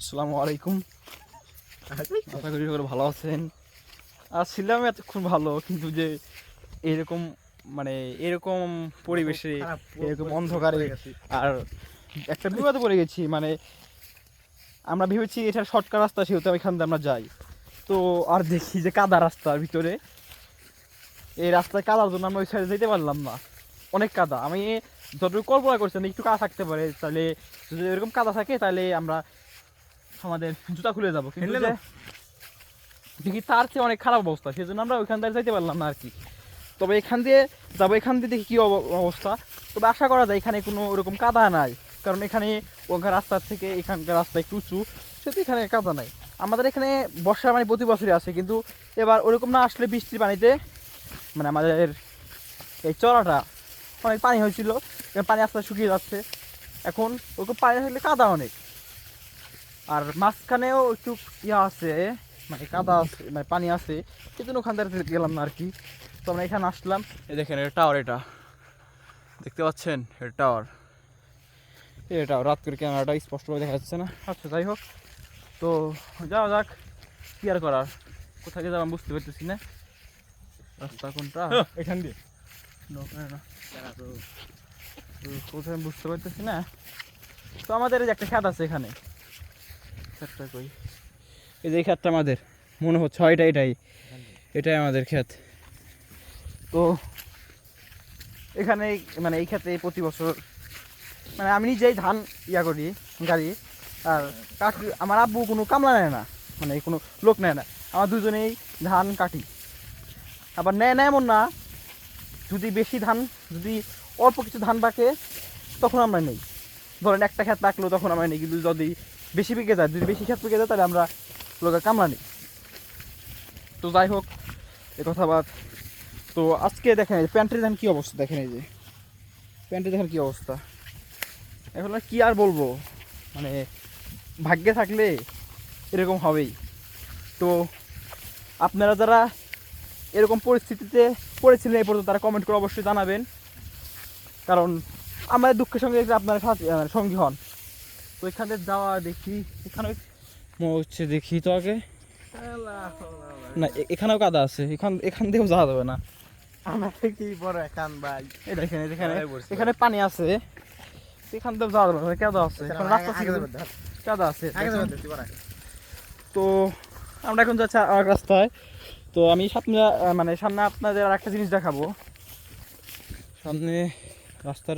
আসসালামু আলাইকুম। আশা করি সকলে ভালো আছেন। আর ছিলাম এতক্ষণ ভালো, কিন্তু যে এরকম মানে এরকম পরিবেশে এরকম অন্ধকারে আর একটা বিপদে পড়ে গেছি। মানে আমরা ভেবেছি এটা শর্টকাট রাস্তা, সেহেতু এখান দিয়ে আমরা যাই। তো আর দেখি যে কাদা রাস্তার ভিতরে, এই রাস্তায় কাদার জন্য আমরা ওই সাইডে যেতে পারলাম না, অনেক কাদা। আমি যতটুকু কল্পনা করছি একটু কাদা থাকতে পারে, তাহলে যদি এরকম কাদা থাকে তাহলে আমরা আমাদের জুতা খুলে যাবো, কিন্তু দেখি তার চেয়ে অনেক খারাপ অবস্থা, সেই জন্য আমরা ওইখান দিয়ে যাইতে পারলাম না আর কি। তবে এখান দিয়ে যাবো, এখান দিয়ে দেখি কী অবস্থা। তবে আশা করা যায় এখানে কোনো ওরকম কাদা নাই, কারণ এখানে ওখানকার রাস্তার থেকে এখানকার রাস্তা একটু উঁচু, সেহেতু এখানে কাদা নাই। আমাদের এখানে বর্ষার পানি প্রতি বছরই আসে, কিন্তু এবার ওরকম না আসলে বৃষ্টির পানিতে মানে আমাদের এই চড়াটা অনেক পানি হয়েছিল, পানি আস্তে আস্তে শুকিয়ে যাচ্ছে। এখন ওরকম পানি থাকলে কাদা অনেক, আর মাঝখানেও একটু ইয়া আছে, মানে কাদা আছে, মানে পানি আছে, সেজন্য ওখান থেকে গেলাম না আর কি। তো আমরা এখানে আসলাম। এই দেখেন এটা টাওয়ার, এটা দেখতে পাচ্ছেন, এটা টাওয়ার। এটা রাত করে ক্যামেরাটা স্পষ্টভাবে দেখা যাচ্ছে না। আচ্ছা যাই হোক, তো যাওয়া যাক, কি আর করার। কোথায় যাবো আমি বুঝতে পারতেছি না, রাস্তা কোনটা এখান দিয়ে না কোথায় আমি বুঝতে পারতেছি না। তো আমাদের এই যে একটা খেত আছে এখানে, খেতটা কই, এই যে খেতটা আমাদের মনে হচ্ছে, এটাই এটাই আমাদের ক্ষেত। তো এখানে মানে এই ক্ষেতে প্রতি বছর মানে আমি নিজেই ধান ইয়া করি, গাড়ি। আর কাকি, আমার আব্বু কোনো কামলা নেয় না, মানে কোনো লোক নেয় না, আমার দুজনেই ধান কাটি। আবার নেয় না এমন না, যদি বেশি ধান, যদি অল্প কিছু ধান পাকে তখন আমরা নেই। ধরেন একটা ক্ষেত রাখলো তখন আমরা নেই, কিন্তু যদি বেশি পেকে যায়, যদি বেশি ক্ষেত পেকে যায়, তাহলে আমরা লোকের কামলা নিই। তো যাই হোক, এ কথা বাদ। তো আজকে দেখেন প্যান্টের দেখেন কী অবস্থা, দেখেন এই যে প্যান্টের দেখেন কী অবস্থা। এখন আর কী আর বলবো, মানে ভাগ্যে থাকলে এরকম হবেই। তো আপনারা যারা এরকম পরিস্থিতিতে পড়েছিলেন এই পর্যন্ত, তারা কমেন্ট করে অবশ্যই জানাবেন, কারণ আমাদের দুঃখের সঙ্গে আপনারা সঙ্গী হন। তো এখানে যাওয়া দেখি, এখানে মনে হচ্ছে, দেখি তো আগে না, এখানেও কাদা আছে, এখান দিয়েও যাওয়া যাবে না। কি বড় এখান ভাই, এই দেখেন এখানে পানি আছে, এখান দিয়েও যাওয়া যাবে না, কাদা আছে, এখন রাস্তা কাদা আছে। তো আমরা এখন যাচ্ছি আর রাস্তায়। তো আমি সামনে মানে সামনে আপনাদের আর একটা জিনিস দেখাবো। সামনে রাস্তার,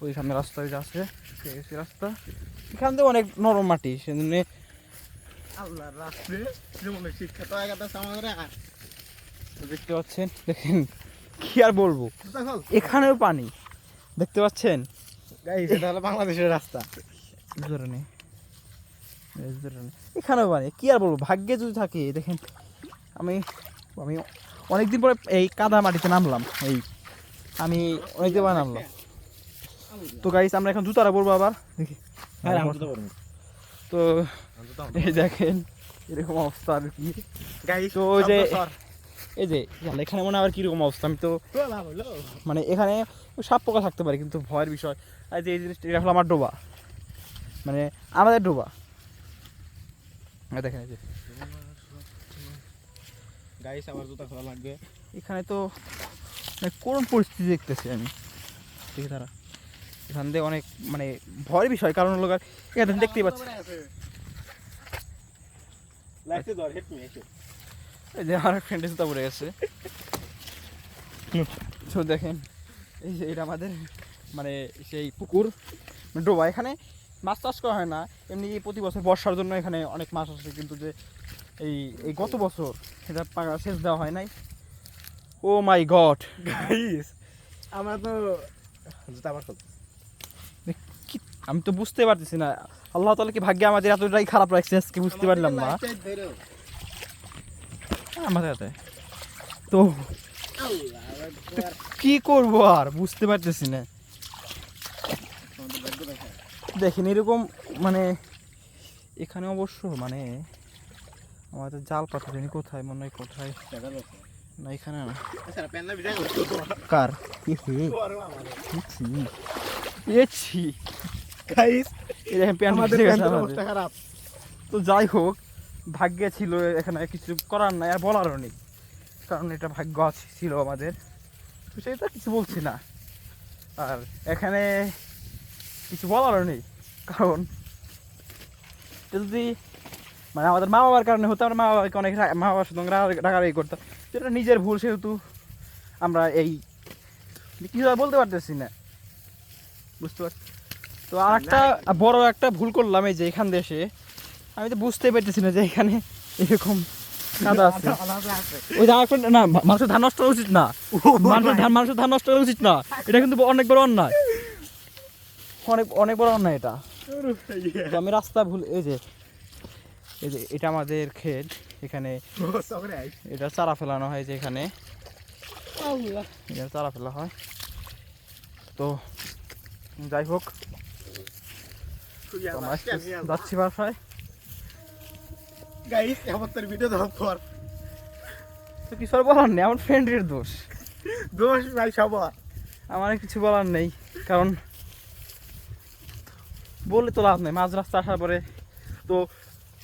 ওই সামনে রাস্তা আছে, রাস্তা এখান থেকে অনেক নরম মাটি, সেজন্য দেখতে পাচ্ছেন। দেখেন কি আর বলবো, এখানেও পানি দেখতে পাচ্ছেন। এটা হলো বাংলাদেশের রাস্তা, এখানেও পানি, কি আর বলবো, ভাগ্যে যদি থাকে। দেখেন আমি আমি অনেকদিন পরে এই কাদা মাটিতে নামলাম, আমি অনেকদিন পরে নামলাম। তো গাইস আমরা এখন জুতারা পরবো আবার, দেখি। তো এই দেখেন এরকম অবস্থা আর কি। তো এই যে এখানে মনে আবার কিরকম অবস্থা, আমি তো মানে এখানে সাপ পোকা থাকতে পারে, কিন্তু ভয়ের বিষয়। আর যে এই জিনিসটা, এটা হলো আমার ডোবা, মানে আমাদের ডোবা। দেখেন এই যে গাইস, আমার জুতা খোলা লাগবে। এখানে তো করুণ পরিস্থিতি দেখতেছি আমি, দেখি তারা এখান থেকে অনেক মানে ভয়ের বিষয়, কারণ লোক এখানে দেখতেই পাচ্ছি। এই যে আমার ফ্রেন্ডের জুতা পড়ে গেছে। তো দেখেন এই যে এটা আমাদের মানে সেই পুকুর, ডোবা। এখানে মাছ চাষ করা হয় না, এমনি প্রতি বছর বর্ষার জন্য এখানে অনেক মাছ আসে, কিন্তু যে এই গত বছর এটা সেচ দেওয়া হয় নাই। ও মাই গড গাইস, আমরা তো জুতা আবার আমি তো বুঝতে পারতেছি না, আল্লাহ তাআলা কি ভাগ্যে আমাদের এতটাই খারাপ রাখছে আজকে, বুঝতে পারলাম না আমাদের হাতে। তো কি করবো আর বুঝতে পারতেছি না। দেখেন এরকম মানে এখানে অবশ্য মানে আমাদের জাল পাতা জানি কোথায়, মনে হয় কোথায় না, এখানে না। কার গাইস, আমাদের প্যান্টের অবস্থা খারাপ। তো যাই হোক, ভাগ্যে ছিল, এখানে কিছু করার নাই আর বলারও নেই, কারণ এটা ভাগ্য ছিল আমাদের, তো সেটা কিছু বলছি না। আর এখানে কিছু বলারও নেই, কারণ এটা যদি মানে আমাদের মা বাবার কারণে হতো, আমরা মা বাবাকে অনেক মা বাবার সাথে রাগারাগি করতাম, যেটা নিজের ভুল, সেহেতু আমরা এই কীভাবে বলতে পারতেছি না, বুঝতে পারছি। তো আর একটা বড় একটা ভুল করলাম, এই যে এখান দেশে আমি তো বুঝতেই পারতেছি না যে এখানে এরকম কাদা আছে। ওই না, মানুষের ধান নষ্ট করা উচিত না, মানুষের ধান নষ্ট করা উচিত না, এটা কিন্তু অনেক বড় অন্যায়, অনেক বড় অন্যায় এটা। তো আমি রাস্তা ভুল, এই যে এটা আমাদের ক্ষেত, এখানে এটা চারা ফেলানো হয়, যে এখানে চারা ফেলা হয়। তো যাই হোক, যাচ্ছি বাসায়। তো কিছু আর বলার নেই, আমার ফ্রেন্ডের দোষ ভাই সবার, আমার কিছু বলার নেই, কারণ বললে তো লাভ নেই মাঝ রাস্তা আসার পরে। তো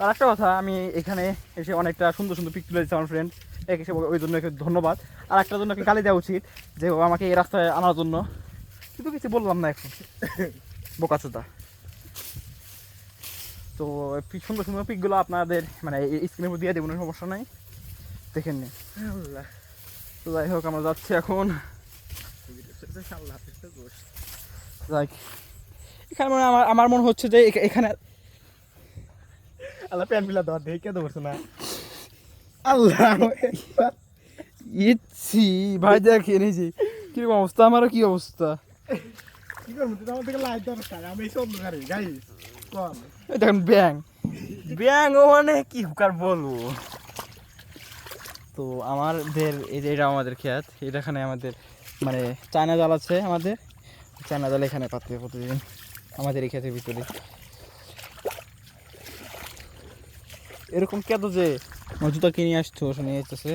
আর একটা কথা, আমি এখানে এসে অনেকটা সুন্দর সুন্দর পিক তুলে দিচ্ছি আমার ফ্রেন্ড, এসে ওই জন্য একে ধন্যবাদ। আর একটা জন্য গালি দেওয়া উচিত যে ও আমাকে এই রাস্তায় আনার জন্য, কিন্তু কিছু বললাম না এখন, বোকাচোদা। তো সুন্দর সুন্দর পিকগুলো আপনাদের মানে স্ক্রিনের উপর দিয়ে দেবো, কোনো সমস্যা নাই, দেখেন নি। তো যাই হোক, আমরা যাচ্ছি এখন। যাই, এখানে মানে আমার মনে হচ্ছে যে এখানে আল্লাহ প্যান্ট পিলা দেওয়া দেখে দেবো না। আল্লাহ ইচ্ছি ভাই, দেখে নিজে কিরকম অবস্থা, আমারও কি অবস্থা। কি করবো, তুই আমার থেকে লাইট দরকার, আমি এই সব গাড়ি গাই কম। দেখেন ব্যাং ও মানে কি হুকার বলবো। তো আমাদের এই যে এটা আমাদের ক্ষেত, এখানে আমাদের মানে চায়না জাল আছে, আমাদের চায়না জাল এখানে পাতে প্রতিদিন আমাদের এই ক্ষেতের ভিতরে। এরকম কেন যে জুতা কিনে আসছো, শুনে আসতেছে,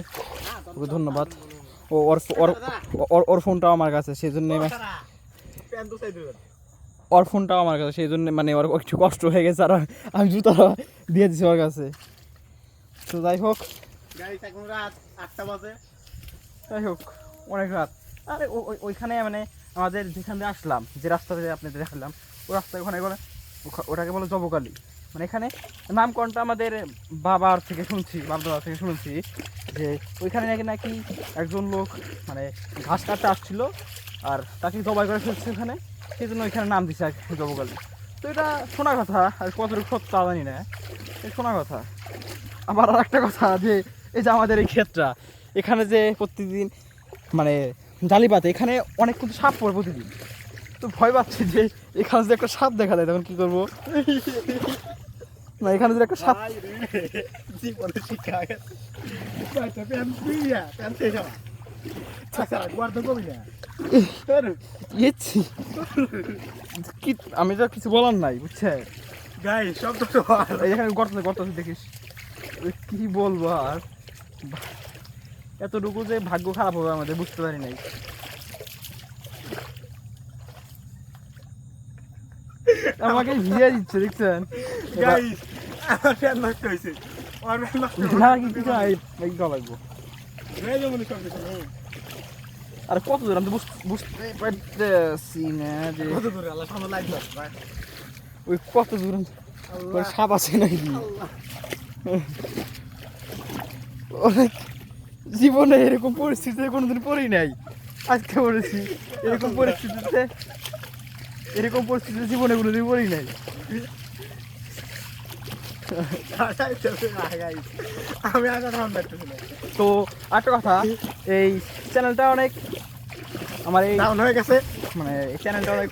ওকে ধন্যবাদ। ও ওর ফোনটাও আমার কাছে, সেই জন্য ওর ফোনটাও আমার কাছে, সেই জন্য মানে ওর একটু কষ্ট হয়ে গেছে, আর আমি জুতা দিয়ে দিচ্ছি ওর কাছে। তো যাই হোক, রাত 8টা বাজে, যাই হোক অনেক রাত। আরে ওইখানে মানে আমাদের যেখান দিয়ে আসলাম, যে রাস্তাতে আপনাদের দেখালাম, ওই রাস্তায় ওখানে বলে, ওটাকে বলে জবকালী। মানে এখানে নামকরণটা আমাদের বাবার থেকে শুনছি, বাবা থেকে শুনছি যে ওইখানে নাকি একজন লোক মানে ঘাস কাটতে আসছিল, আর তাকে জবাই করে ফেলছে ওখানে, সেই জন্য ওইখানে নাম দিচ্ছে আর কি জবকালী। তো এটা শোনা কথা, আর কতটুকু সত্য জানি না, এই শোনা কথা। আবার আর একটা কথা, যে এই যে আমাদের এই ক্ষেতটা, এখানে যে প্রতিদিন মানে জালি পাতে, এখানে অনেক কিন্তু সাপ পড়ে প্রতিদিন। তো ভয় পাচ্ছি যে এখানে যদি একটা সাপ দেখা যায় তখন কি করবো। না, এখানে যদি একটা সাপ, জীবনে শিক্ষা গেছে প্যান্ট তুইয়া প্যান্ট শেষ হওয়া আচ্ছা গুয়ার তো কবি না। কি আমি তো কিছু বলার নাই, বুঝছে গাই সব তো এখানে গর্ত দেখিস, কি বলবো আর, এতটুকু যে ভাগ্য খারাপ হবে আমাদের বুঝতে পারি নাই। আমাকে ভিড়ে দিচ্ছে, দেখছেন আমার ফ্যান নষ্ট হয়েছে, আমার ফ্যান নষ্ট না কি লাগবো। আর কত দূর আমি তো বুঝতে পারতেছি না যে কত দূরে আল্লাহ সামনে লাইট ভাই, ওই কত দূর সাপ আছে নাকি। অনেক জীবনে এরকম পরিস্থিতিতে কোনোদিন পড়ি নাই, আজকে পড়েছি এরকম পরিস্থিতিতে জীবনে কোনোদিন পড়ি নাই। আমি আগে তো একটা কথা, এই চ্যানেলটা অনেক আমার এই ডাউন হয়ে গেছে, মানে এই চ্যানেলটা অনেক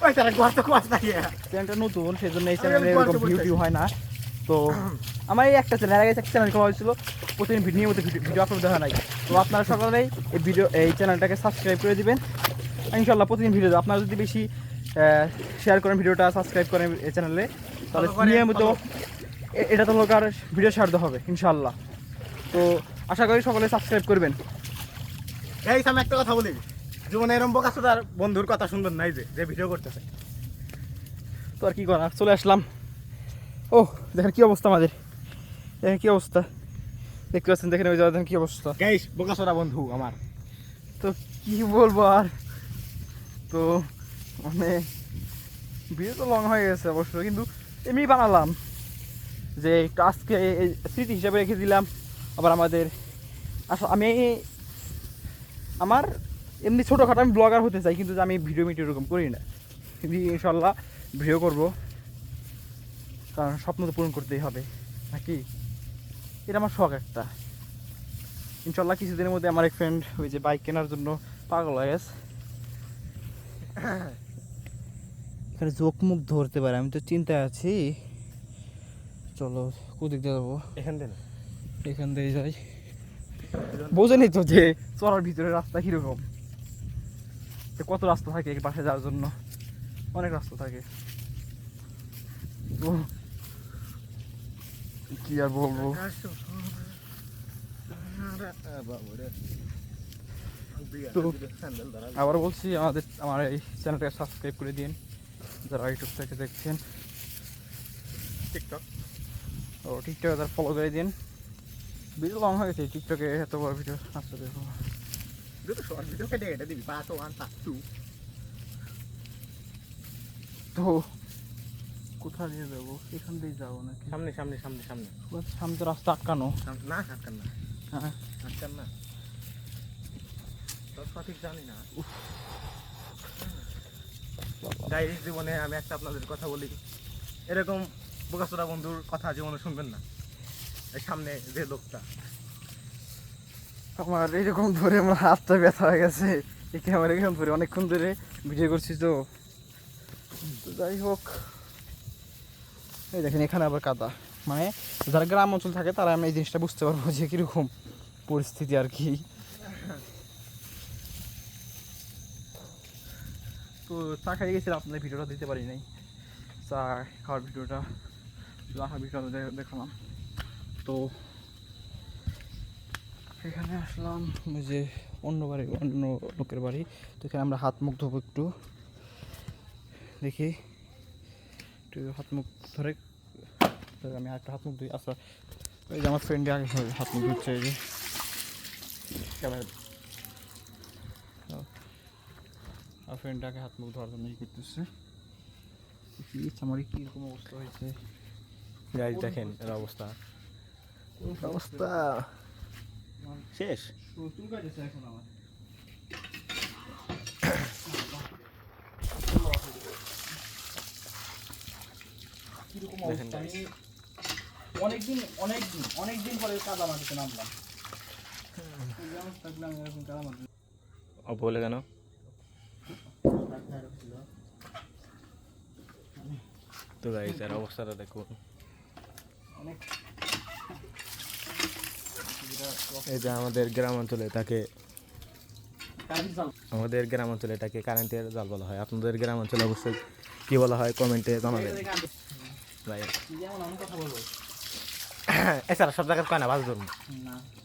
চ্যানেলটা নতুন, সেই জন্য এই চ্যানেলে এরকম ভিউ হয় না। তো আমার এই একটা চ্যানেল আগে একটা চ্যানেল খোলা হয়েছিল, প্রতিদিন নিয়মিত ভিডিও আপলোড দেওয়া নাই। তো আপনারা সকলেই এই চ্যানেলটাকে সাবস্ক্রাইব করে দিবেন, ইনশাল্লাহ প্রতিদিন ভিডিও দেবো। আপনারা যদি বেশি শেয়ার করেন ভিডিওটা, সাবস্ক্রাইব করেন এই চ্যানেলে, তাহলে নিয়মিত এটা তো লোক আর ভিডিও ছাড়তে হবে ইনশাল্লাহ। তো আশা করি সকলে সাবস্ক্রাইব করবেন। আমি একটা কথা বলি, জীবনে এরম বোকা তার বন্ধুর কথা সুন্দর নাই যে ভিডিও করতেছে। তো আর কি করা, চলে আসলাম। ও দেখেন কি অবস্থা আমাদের, কি অবস্থা দেখতে পাচ্ছেন, দেখেন ওই জায়গায় কি অবস্থা। গাইস বোকাচোদা বন্ধু আমার। তো কি বলবো আর, তো মানে ভিডিও তো লং হয়ে গেছে অবশ্য, কিন্তু এমনি বানালাম যে একটু আজকে এই স্মৃতি হিসাবে রেখে দিলাম। আবার আমাদের আমি আমার এমনি ছোটোখাটো আমি ব্লগার হতে চাই, কিন্তু আমি ভিডিও এরকম করি না, কিন্তু ইনশাল্লাহ ভিডিও করব, কারণ স্বপ্ন তো পূরণ করতেই হবে নাকি। এটা আমার শখ একটা। ইনশাল্লাহ কিছুদিনের মধ্যে আমার এক ফ্রেন্ড ওই যে বাইক কেনার জন্য পাগল হয়ে গেছে, এখানে চোখ মুখ ধরতে পারে, আমি তো চিন্তায় আছি। চলো কোদিক দিয়ে যাবো, এখান দিয়ে যাই। বোঝেনি তো যে চড়ার ভিতরে রাস্তা কিরকম, কত রাস্তা থাকে পাশে যাওয়ার জন্য, অনেক রাস্তা থাকে। তো কি আর বলবো, তো আবার বলছি আমার এই চ্যানেলটাকে সাবস্ক্রাইব করে দিন যারা ইউটিউব থেকে দেখছেন, টিকটক ও টিকটকে তার ফলো করে দিন। ভিডিও লং হয়ে গেছে টিকটকে, এত বড় ভিডিও আসতে দেখো। দুটো শর্ট ভিডিও কেটে কেটে দিবি, পার্ট 1 পার্ট 2। তো কোথায় দিয়ে যাবো, এখান দিয়ে যাবো নাকি? সামনে সামনে সামনে সামনে সামনে তো রাস্তা আটকানো। না আটকান না, হ্যাঁ আটকান না, তোর সঠিক জানি না। গাইস জীবনে আমি একটা আপনাদের কথা বলি, এরকম বোকাচোদা বন্ধুর কথা জীবনে শুনবেন না। এই সামনে যে লোকটা, আমার এরকম ধরে আমার হাতটা ব্যথা হয়ে গেছে, এই ক্যামেরা এরকম ধরে অনেকক্ষণ ধরে ভিডিও করছি। তো যাই হোক, এই দেখেন এখানে আবার কাদা, মানে যারা গ্রাম অঞ্চল থাকে তারা আমি এই জিনিসটা বুঝতে পারবো যে কীরকম পরিস্থিতি আর কি। তো চা খাই গেছিলাম, আপনাদের ভিডিওটা দিতে পারি নাই, চা খাওয়ার ভিডিওটা দেখালাম। তো এখানে আসলাম ওই যে অন্য লোকের বাড়ি, তো এখানে আমরা হাত মুখ ধোবো, একটু দেখি, একটু হাত মুখ ধরে আমি একটা হাত মুখ ধুই। আচ্ছা ওই যে আমার ফ্রেন্ডে আগে হাত মুখ ধুচ্ছে, এই যে আমার ফ্রেন্ডটাকে হাত মুখ ধোয়ার জন্য ই করতেছে। আমার কীরকম অবস্থা হয়েছে গাইস দেখেন এর অবস্থা, অবস্থা শেষ। চুল কাটেছে এখন আমার। কিরকম অবস্থা, আমি অনেকদিন পরে কাদা মাটিতে নামলাম। বলে কেন তো গাইস এর অবস্থাটা দেখুন। এই যে আমাদের গ্রাম অঞ্চলে এটাকে কারেন্টের জাল বলা হয়। আপনাদের গ্রাম অঞ্চলে অবশ্যই কি বলা হয় কমেন্টে জানাবেন ভাই। এছাড়া সব জায়গায় কয় না বাজি ধরুন,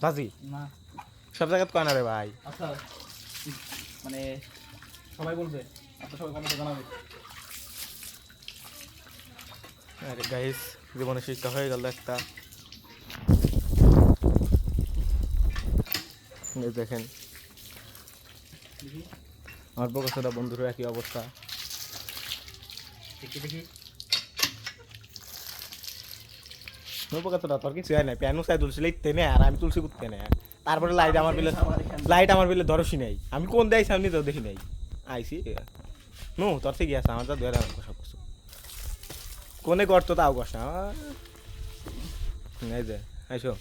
বাজি সব জায়গায় কয় না রে ভাই। আচ্ছা মানে সবাই বলবে, আপনার সবাই কমেন্টে জানাবে। আরে গাইস জীবনে শিক্ষা হয়ে গেল একটা। দেখেন আমার বোকাচোদা বন্ধুরও একই অবস্থা। দেখি বোকাচোদা তোর কিছু হয় না, প্যানু চাই তুলছি লিখতে নেই, আর আমি তুলসি করতে নেই। তারপরে লাইট আমার বিলে ধরসই নাই, আমি কোন দেয় সামনে তো দেখি নাই আইসি নো তোর থেকে আছে আমার, তো ধরে সব কিছু কোনে গর্ত তাও কষ্ট এই যে আইসো।